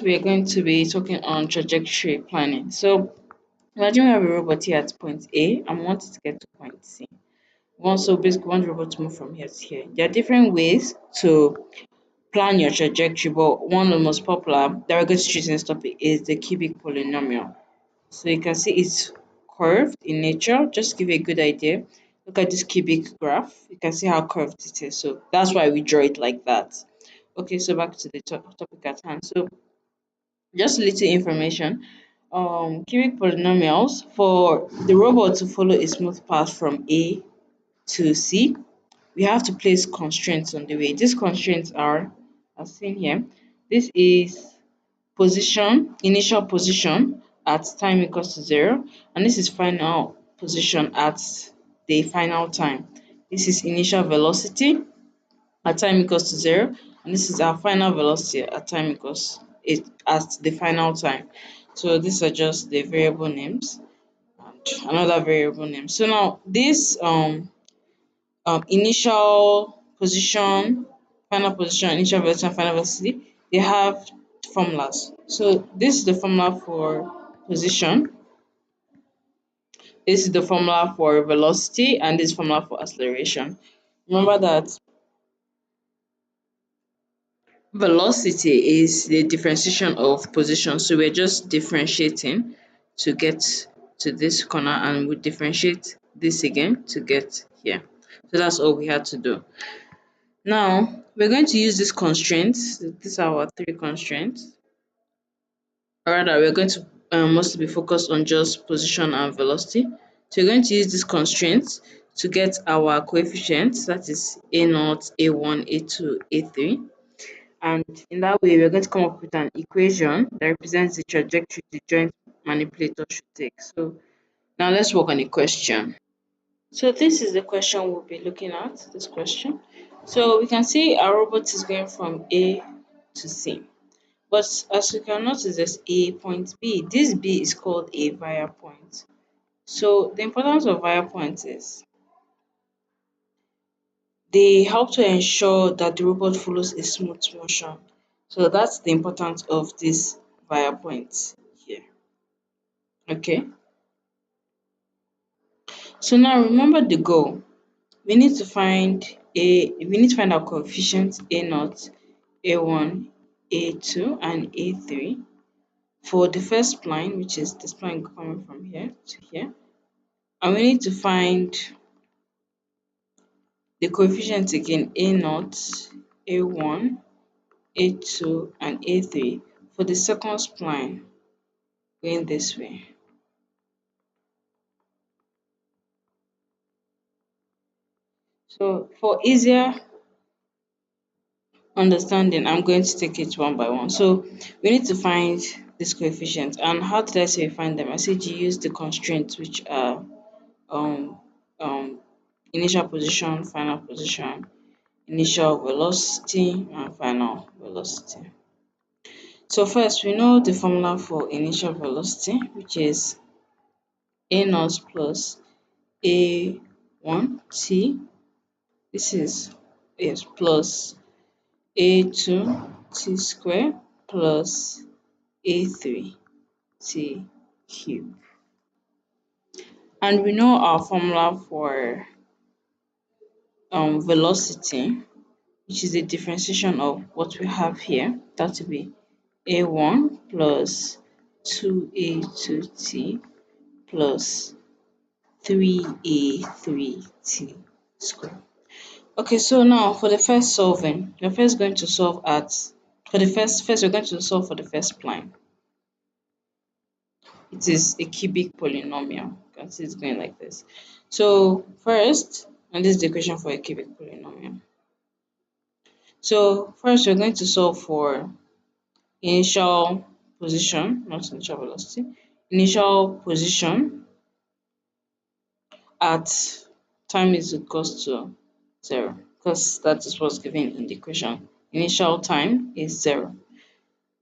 We are going to be talking on trajectory planning. So imagine we have a robot here at point A and we want it to get to point C. Basically want the robot to move from here to here. There are different ways to plan your trajectory, but one of the most popular that we're going to treat in this topic is the cubic polynomial. So you can see it's curved in nature. Just to give you a good idea, look at this cubic graph. You can see how curved it is. So that's why we draw it like that. Okay, so back to the topic at hand. So just little information. Cubic polynomials for the robot to follow a smooth path from A to C, we have to place constraints on the way. These constraints are, as seen here, this is initial position at time equals to 0, and this is final position at the final time. This is initial velocity at time equals to 0, and this is our final velocity at time equals it at the final time. So these are just the variable names and another variable name. So now this initial position, final position, initial velocity, and final velocity, they have formulas. So this is the formula for position, this is the formula for velocity, and this formula for acceleration. Remember that velocity is the differentiation of position. So we're just differentiating to get to this corner, and we differentiate this again to get here. So that's all we had to do. Now we're going to use these constraints. These are our three constraints. Or rather, we're going to mostly be focused on just position and velocity. So we're going to use these constraints to get our coefficients, that is A0, A1, A2, A3. And in that way, we're going to come up with an equation that represents the trajectory the joint manipulator should take. So now let's work on a question. So this is the question we'll be looking at, this question. So we can see our robot is going from A to C. But as you can notice, there's a point B. This B is called a via point. So the importance of via points is they help to ensure that the robot follows a smooth motion. So that's the importance of this via points here. Okay. So now remember the goal. We need to find our coefficients A0, A1, A2, and A3 for the first spline, which is the spline coming from here to here. And we need to find the coefficients again, A0, A1, A2, and A3 for the second spline going this way. So for easier understanding, I'm going to take it one by one. So we need to find this coefficient. And how did I say find them? I said you use the constraints, which are um, um, initial position, final position, initial velocity, and final velocity. So first, we know the formula for initial velocity, which is A naught plus A1t. This is plus A2t square plus A3t cube. And we know our formula for velocity, which is the differentiation of what we have here. That will be A1 plus 2A2t plus 3A3t square. Okay, so now for the first solving, we're first going to solve first we're going to solve for the first spline. It is a cubic polynomial. You can see it's going like this. So first, and this is the equation for a cubic polynomial. So first we're going to solve for initial position, not initial velocity, initial position at time is equals to 0, because that is what's given in the equation. Initial time is 0.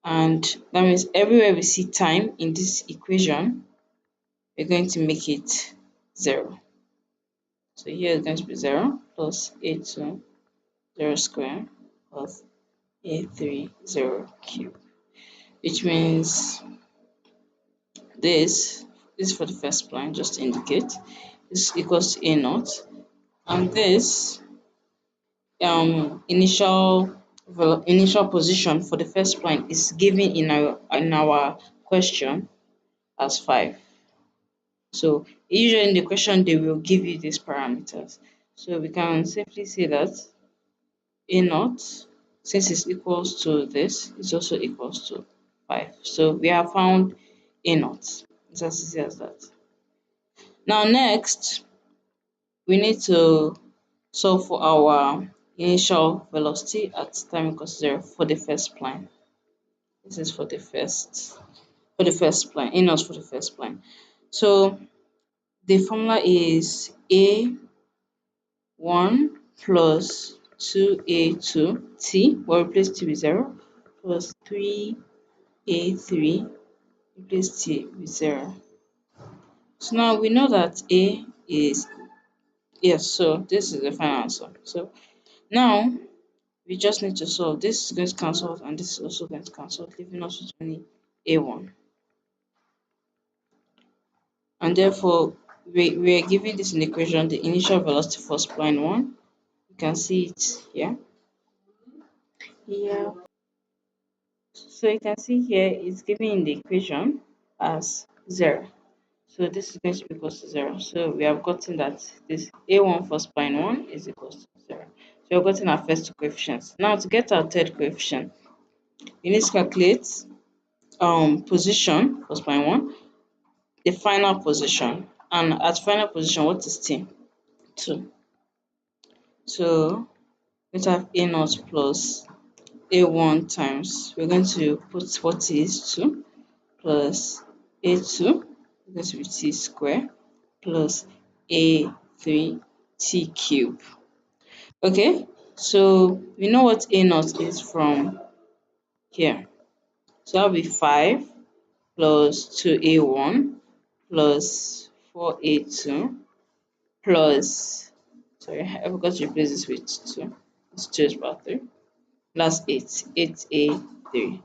And that means everywhere we see time in this equation, we're going to make it 0. So here is going to be 0 plus A2 0 square plus A3 0 cube. which means this this for the first line, just to indicate, is equals to A naught, and this initial position for the first line is given in our question as 5. So usually in the question they will give you these parameters. So we can safely say that A naught, since it's equals to this, is also equals to 5. So we have found A naught. It's as easy as that. Now next, we need to solve for our initial velocity at time equals 0 for the first line. This is for the first line, A naught for the first line. So the formula is A1 plus 2A2 T, we'll replace T with 0, plus 3A3, replace T with 0. So now we know that A is, yes, so this is the final answer. So now we just need to solve. This is going to cancel out and this is also going to cancel out, leaving us with only A1. And therefore, we are given this in the equation, the initial velocity for spline 1. You can see it here. Yeah. So you can see here it's given in the equation as 0. So this is going to be equals to 0. So we have gotten that this A1 for spline 1 is equals to 0. So we have gotten our first two coefficients. Now to get our third coefficient, we need to calculate position for spline 1, the final position. And at final position, what is T? 2. So we have A naught plus A1 times, we're going to put what is 2 plus A2, going to be T square plus A3 T cube. Okay, so we know what A naught is from here. So that'll be 5 plus 2A1 plus 4A2 plus, sorry, I forgot to replace this with 2. It's 2 is about 3. Plus 8, 8A3.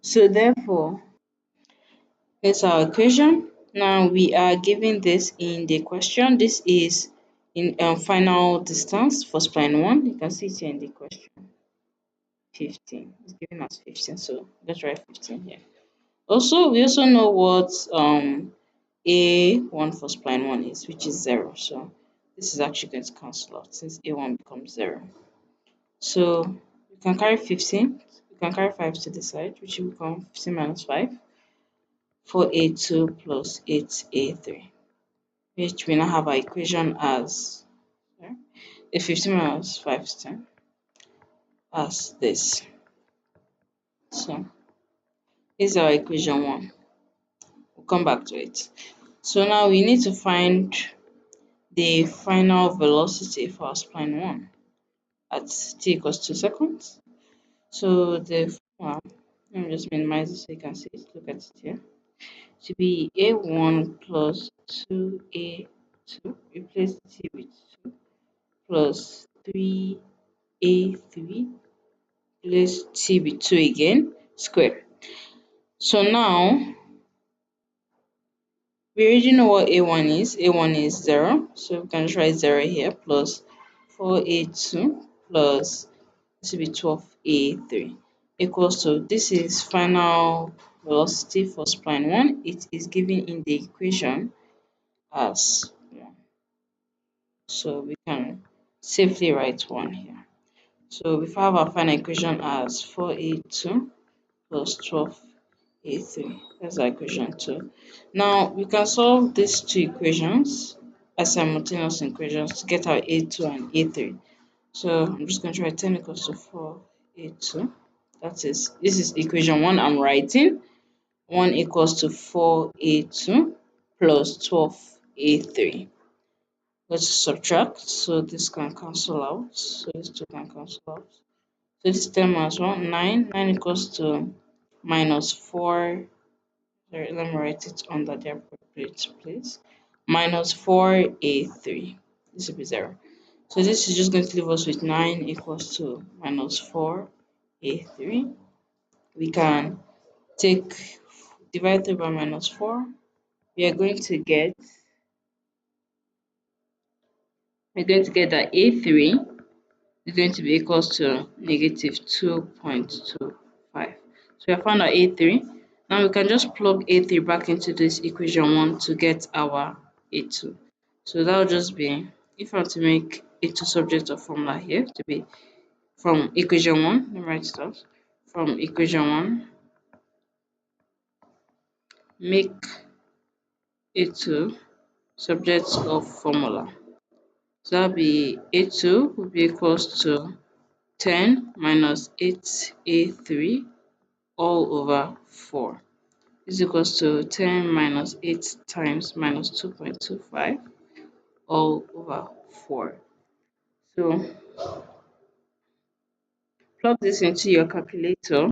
So therefore, it's our equation. Now we are given this in the question. This is in final distance for spline 1. You can see it here in the question. 15. It's given as 15. So let's write 15 here. Also, we also know what A1 for spline 1 is, which is 0. So this is actually going to cancel out since A1 becomes 0. So you can carry 15. You can carry 5 to the side, which will become 15 minus 5. 4A2 plus 8A3, which we now have our equation as, a 15 minus 5 is 10, as this. So this is our equation 1. We'll come back to it. So now we need to find the final velocity for our spline 1 at t equals 2 seconds. So the formula, let me just minimize it so you can see it. Look at it here. To be A1 plus 2A2, replace T with 2, plus 3A3, replace T with 2 again, square. So now, we already know what A1 is. A1 is 0, so we can just write 0 here, plus 4A2 plus, this will be 12A3, equals to, this is final velocity for spline 1. It is given in the equation as 1. So we can safely write 1 here. So we have our final equation as 4A2 plus 12A3. That's our equation 2. Now we can solve these two equations as simultaneous equations to get our A2 and A3. So I'm just going to write 10 equals to 4A2. That is, this is equation 1 I'm writing. 1 equals to 4A2 plus 12A3. Let's subtract, so this can cancel out. So these two can cancel out. So this 10 minus 1, 9. 9 equals to minus 4. Sorry, let me write it under the appropriate place. Minus 4A3. This will be 0. So this is just going to leave us with 9 equals to minus 4A3. We can take divide 3 by minus 4, we are going to get that A3 is going to be equals to negative 2.25. So we have found our A3. Now we can just plug A3 back into this equation 1 to get our A2. So that will just be, if I want to make A2 subject of formula here to be from equation 1, let me write it out. From equation 1, make A2 subject of formula. So that'll be A2 will be equals to 10 minus 8A3 all over 4 is equals to 10 minus 8 times minus 2.25 all over 4. So plug this into your calculator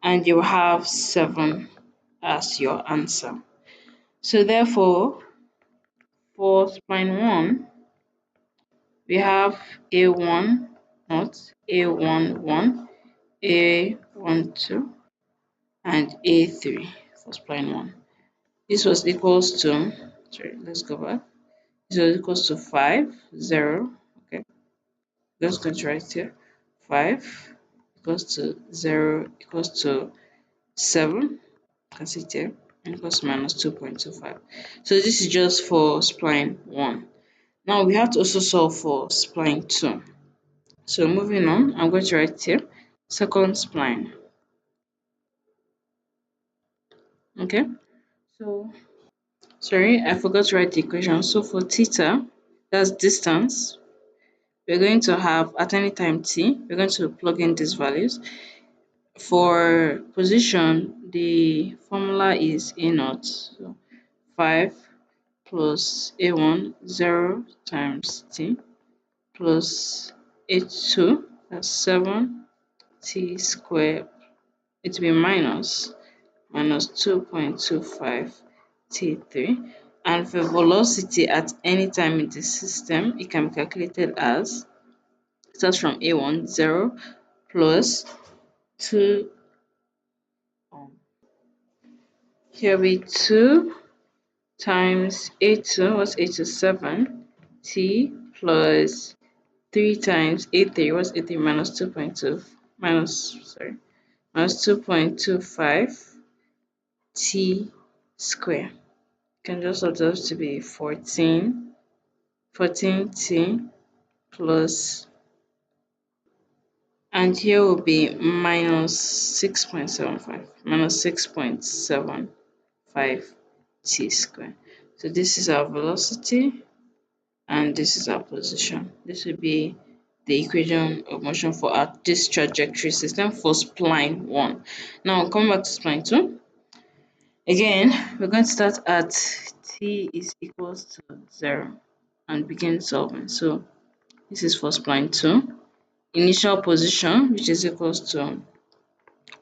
and you will have 7 as your answer. So therefore, for spline 1, we have A1 not A11, A12, and A3 for spline 1. This was equals to, sorry, let's go back. This was equals to 5, 0. Okay, just going to write here. 5 equals to 0 equals to 7. You can see it here. And equals to minus 2.25. So this is just for spline 1. Now we have to also solve for spline 2. So moving on, I'm going to write here second spline. Okay, so sorry, I forgot to write the equation. So for theta, that's distance, we're going to have at any time t, we're going to plug in these values. For position, the formula is A naught. So 5 plus A1, 0 times t, plus A2, that's 7 t squared. It will be minus 2.25 t3. And for velocity at any time in the system, it can be calculated as, starts from A1, 0 plus 2, here will be 2 times A2, what's A2, 7, t plus 3 times A3, what's A3, minus 2.2, minus 2.25 t square. Can just observe to be 14 t plus, and here will be minus 6.75 t square. So this is our velocity and this is our position. This will be the equation of motion for this trajectory system for spline 1. Now coming back to spline 2, again we're going to start at t is equals to 0 and begin solving. So this is for spline 2. Initial position, which is equals to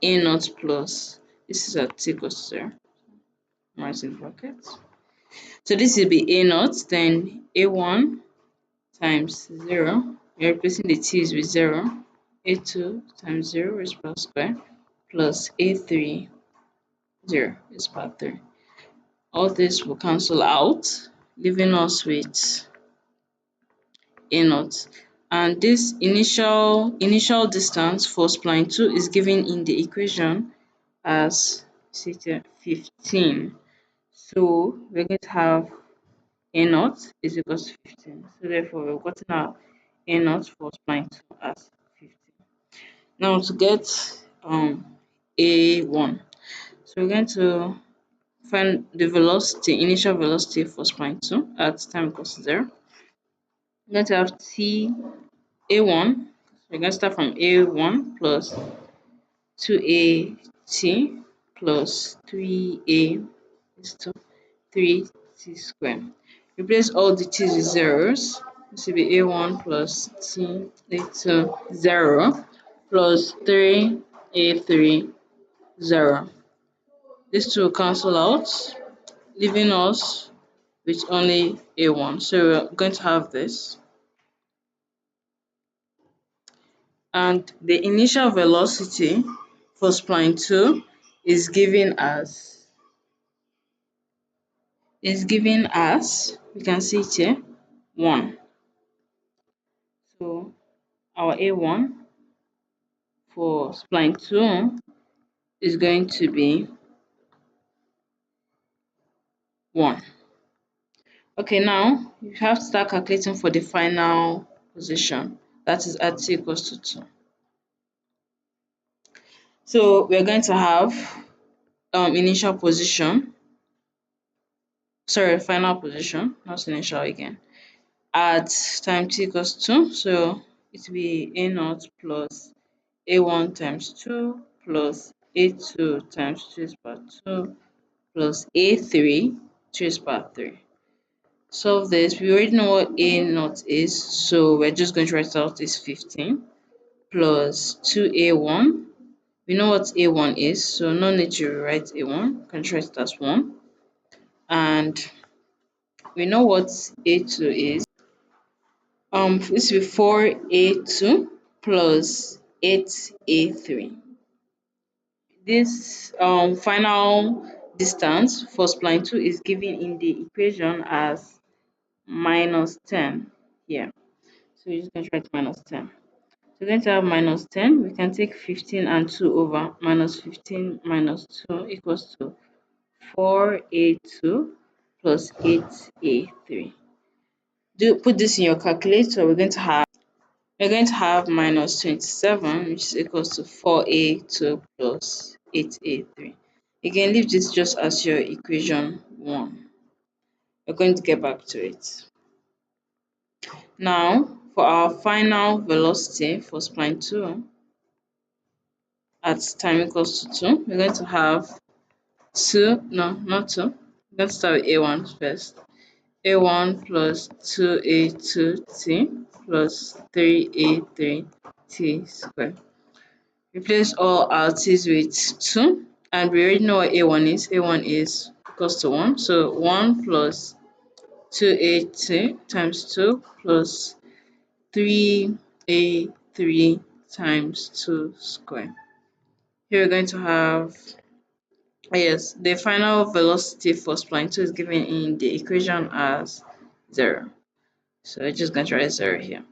A naught plus, this is at t equals to 0. I'm writing brackets. So this will be A naught, then A1 times 0. We're replacing the t's with 0. A2 times 0 is power square plus A3, 0 is power 3. All this will cancel out, leaving us with A naught. And this initial distance for spline 2 is given in the equation as 15. So we're going to have A naught is equals to 15. So therefore we've gotten our A naught for spline 2 as 15. Now to get A1. So we're going to find the velocity, initial velocity for spline 2 at time equals to 0. We're going to have t A1, we're going to start from A1 plus 2at plus 3a is to 3t squared. Replace all the t's with zeros. This will be A1 plus t a2 0 plus 3a3 0. These two will cancel out, leaving us with only A1. So we're going to have this. And the initial velocity for spline 2 is given as we can see it here 1. So our A1 for spline 2 is going to be 1. Okay, now you have to start calculating for the final position. That is at t equals to 2. So we're going to have initial position, sorry, final position, not initial again, at time t equals 2. So it will be A naught plus A1 times 2 plus A2 times 2 raised power 2 plus A3 2 raised power 3. Solve this. We already know what A naught is, so we're just going to write out this 15 plus 2A1. We know what A1 is, so no need to rewrite A1. We can just write it as 1. And we know what A2 is. This will be 4A2 plus 8A3. This final distance for spline 2 is given in the equation as minus 10 here. So you're just going to write minus 10. So we're going to have minus 10. We can take 15 and 2 over. Minus 15 minus 2 equals to 4A2 plus 8A3. Put this in your calculator. We're going to have minus 27, which is equals to 4A2 plus 8A3. You can leave this just as your equation 1. We're going to get back to it. Now, for our final velocity for spline 2 at time equals to 2, we're going to have 2, no, not 2. We're going to start with A1 first. A1 plus 2A2t plus 3A3t squared. Replace all our t's with 2, and we already know what A1 is. A1 is equals to 1. So 1 plus 2A2 times 2 plus 3A3 times 2 squared. Here we're going to have, yes, the final velocity for spline 2 is given in the equation as 0. So we're just going to write 0 here.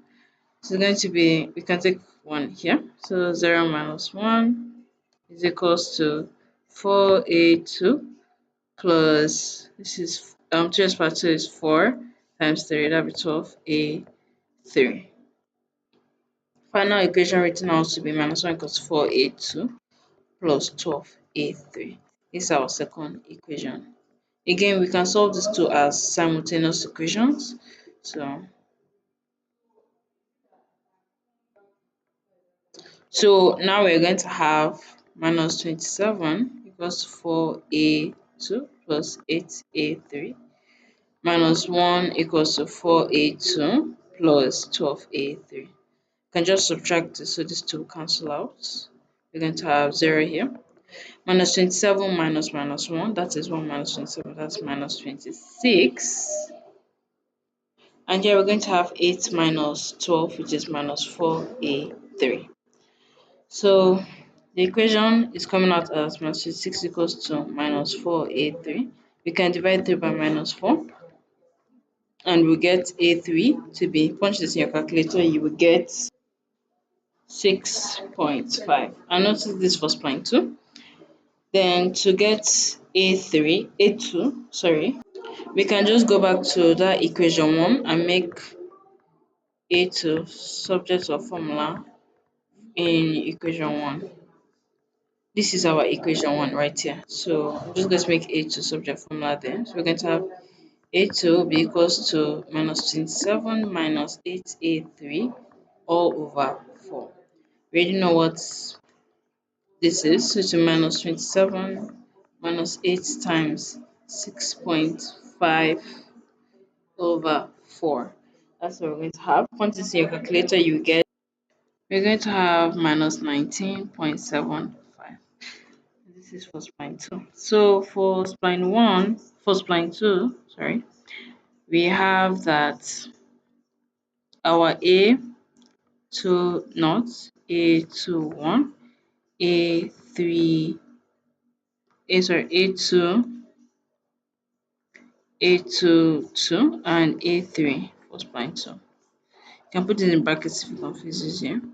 So it's going to be, we can take 1 here. So 0 minus 1 is equals to 4A2 plus, this is 2 raised power 2 is 4 times 3, that will be 12A3. Final equation written out to be minus 1 equals 4A2 plus 12A3. This is our second equation. Again, we can solve these two as simultaneous equations. So now we're going to have minus 27 equals 4A2 plus 8A3 minus 1 equals to 4A2 plus 12A3. You can just subtract this, so these two cancel out. We're going to have 0 here. Minus 27 minus minus 1, that is 1 minus 27, that's minus 26. And here we're going to have 8 minus 12, which is minus 4A3. So the equation is coming out as minus 26 equals to minus 4A3. We can divide 3 by minus 4, and we get A3 to be, punch this in your calculator, you will get 6.5. And notice this for spline 2. Then to get A2, sorry, we can just go back to that equation 1 and make A2 subject of formula in equation 1. This is our equation 1 right here. So I'm just going to make A2 subject formula there. So we're going to have A2 will be equals to minus 27 minus 8A3 all over 4. We already know what this is. So it's minus 27 minus 8 times 6.5 over 4. That's what we're going to have. Once it's in your calculator, we're going to have minus 19.75. This is for spline 2. So for spline 2, sorry, we have that our A2 naught, A21, A3 A2, A2 and A3 for spline 2. You can put it in brackets if it confuses you.